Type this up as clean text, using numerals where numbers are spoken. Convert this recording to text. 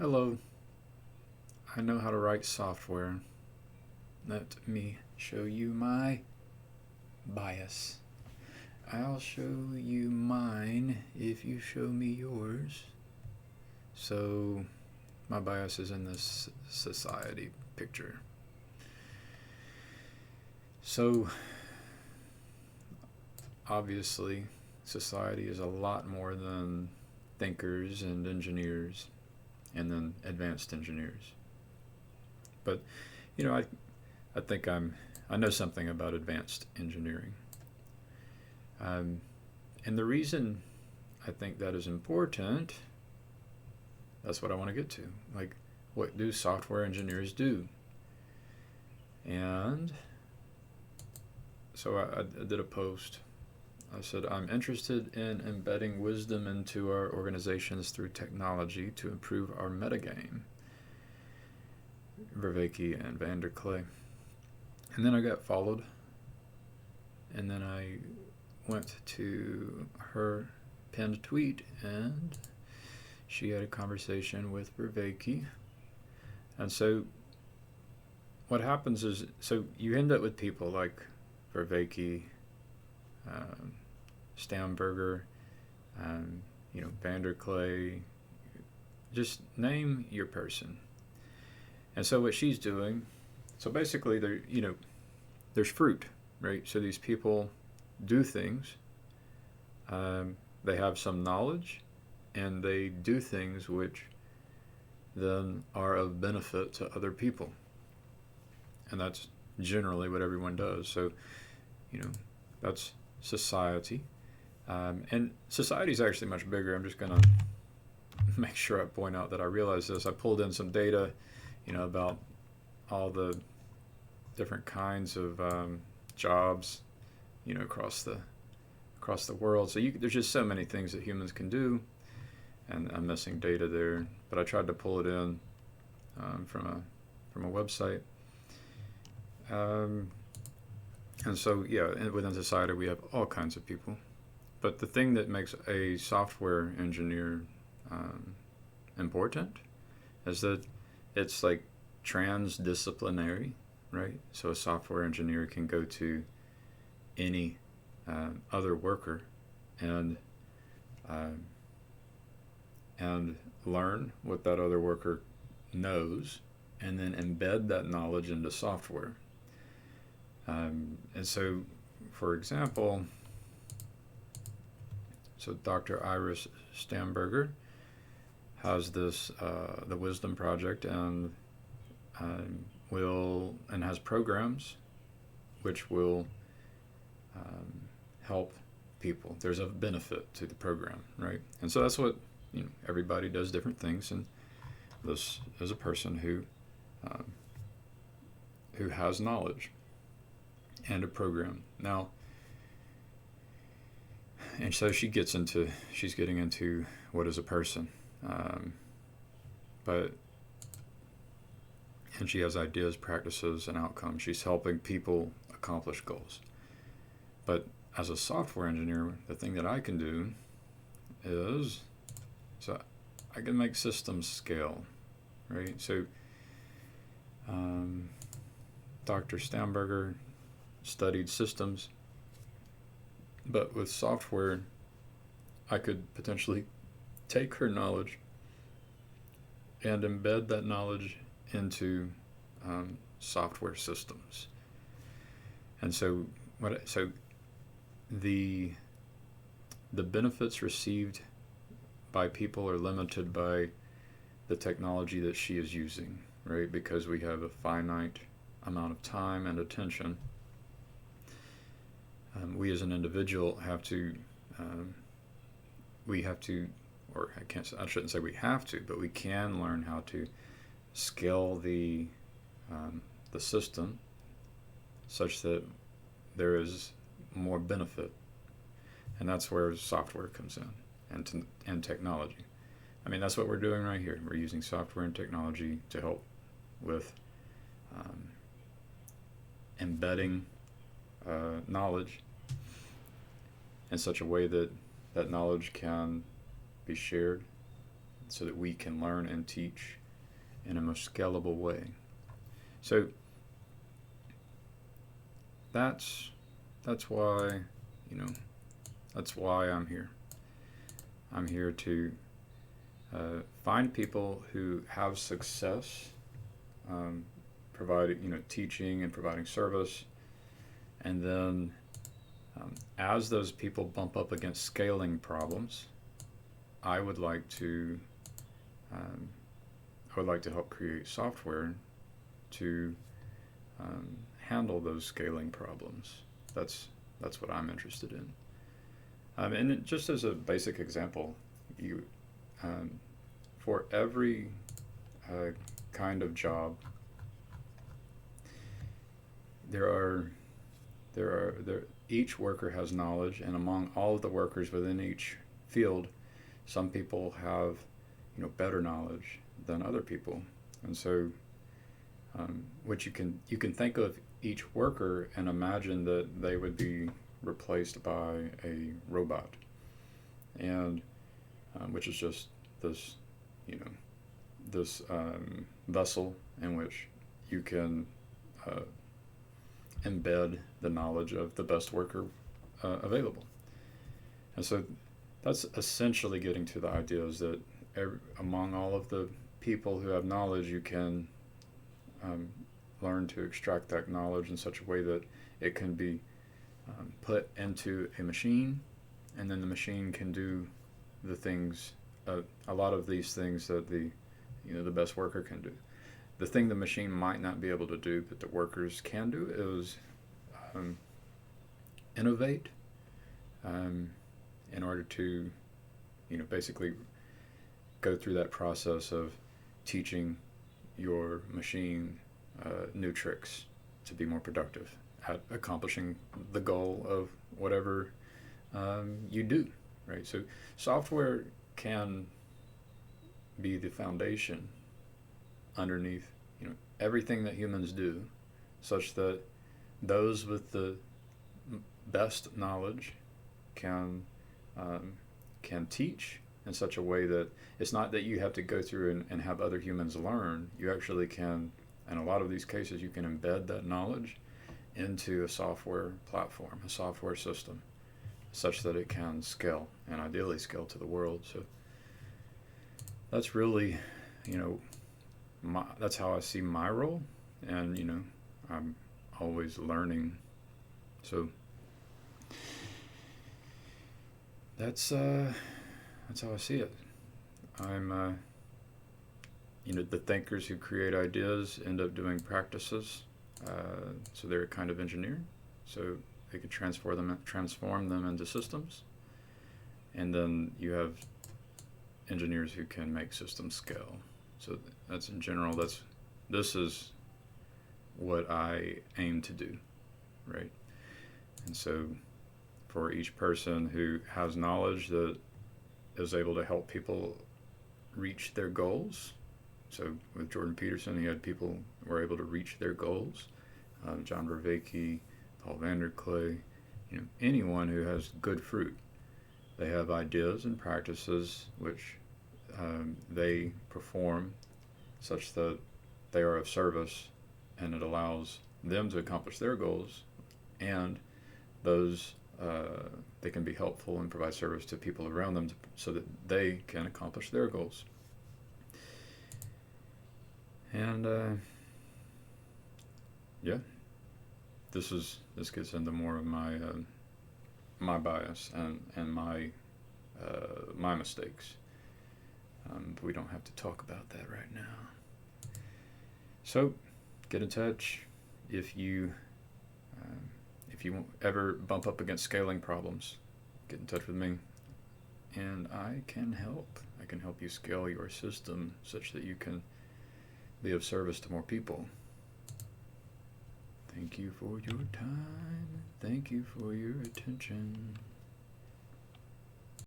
Hello, I know how to write software. Let me show you my bias. I'll show you mine if you show me yours. So, my bias is in this society picture. So, obviously, society is a lot more than thinkers and engineers and then advanced engineers. But, you know, I think I know something about advanced engineering. Um, and the reason I think that is important, that's what I want to get to. Like, what do software engineers do? And so I did a post. I said, I'm interested in embedding wisdom into our organizations through technology to improve our metagame. Vervaeke and Vanderklay. And then I got followed. And then I went to her pinned tweet and she had a conversation with Vervaeke. And so what happens is, so you end up with people like Vervaeke, um, Stamberger, Vanderklay. Just name your person. And so what she's doing, so basically there's fruit, right? So these people do things. They have some knowledge, and they do things which then are of benefit to other people. And that's generally what everyone does. So, you know, that's society. And society is actually much bigger. I'm just going to make sure I point out that I realize this. I pulled in some data, about all the different kinds of jobs, across the world. So there's just so many things that humans can do, and I'm missing data there. But I tried to pull it in from a website. And so, within society, we have all kinds of people. But the thing that makes a software engineer important is that it's like transdisciplinary, right? So a software engineer can go to any other worker and learn what that other worker knows, and then embed that knowledge into software. And so, for example, so Dr. Iris Stamberger has this the Wisdom Project, and has programs which will help people. There's a benefit to the program, right? And so that's what everybody does different things, and this is a person who has knowledge and a program now. And so she's getting into what is a person, but and she has ideas, practices, and outcomes. She's helping people accomplish goals. But as a software engineer, the thing that I can do is, so I can make systems scale, right? So Dr. Stamberger studied systems, but with software, I could potentially take her knowledge and embed that knowledge into software systems. And so the benefits received by people are limited by the technology that she is using, right? Because we have a finite amount of time and attention. We as an individual have to, or I shouldn't say we have to, but we can learn how to scale the system such that there is more benefit, and that's where software comes in, and technology. I mean, that's what we're doing right here. We're using software and technology to help with embedding knowledge in such a way that that knowledge can be shared, so that we can learn and teach in a most scalable way. So that's why, that's why I'm here. I'm here to find people who have success, providing, teaching and providing service, and then as those people bump up against scaling problems, I would like to help create software to handle those scaling problems. That's what I'm interested in. And just as a basic example, for every kind of job, each worker has knowledge, and among all of the workers within each field, some people have better knowledge than other people, and so which you can think of each worker and imagine that they would be replaced by a robot, and which is just this vessel in which you can embed the knowledge of the best worker available. And so that's essentially getting to the idea is that among all of the people who have knowledge, you can learn to extract that knowledge in such a way that it can be put into a machine, and then the machine can do the things, a lot of these things that the best worker can do. The thing the machine might not be able to do, but the workers can do, is innovate in order to, basically go through that process of teaching your machine new tricks to be more productive at accomplishing the goal of whatever you do, right? So software can be the foundation underneath everything that humans do, such that those with the best knowledge can teach in such a way that it's not that you have to go through and have other humans learn. You actually can, in a lot of these cases, you can embed that knowledge into a software platform, a software system, such that it can scale, and ideally scale to the world. So that's really, that's how I see my role, and I'm always learning. So that's how I see it. I'm the thinkers who create ideas end up doing practices. So they're a kind of engineer, so they can transform them into systems, and then you have engineers who can make systems scale. So that's in general. This is what I aim to do, right? And so for each person who has knowledge that is able to help people reach their goals. So with Jordan Peterson, he had people who were able to reach their goals. John Vervaeke, Paul VanderKlay, anyone who has good fruit. They have ideas and practices which they perform such that they are of service, and it allows them to accomplish their goals, and those they can be helpful and provide service to people around them so that they can accomplish their goals. And this gets into more of my bias and my mistakes. But we don't have to talk about that right now. So get in touch if you ever bump up against scaling problems. Get in touch with me, and I can help. I can help you scale your system such that you can be of service to more people. Thank you for your time. Thank you for your attention.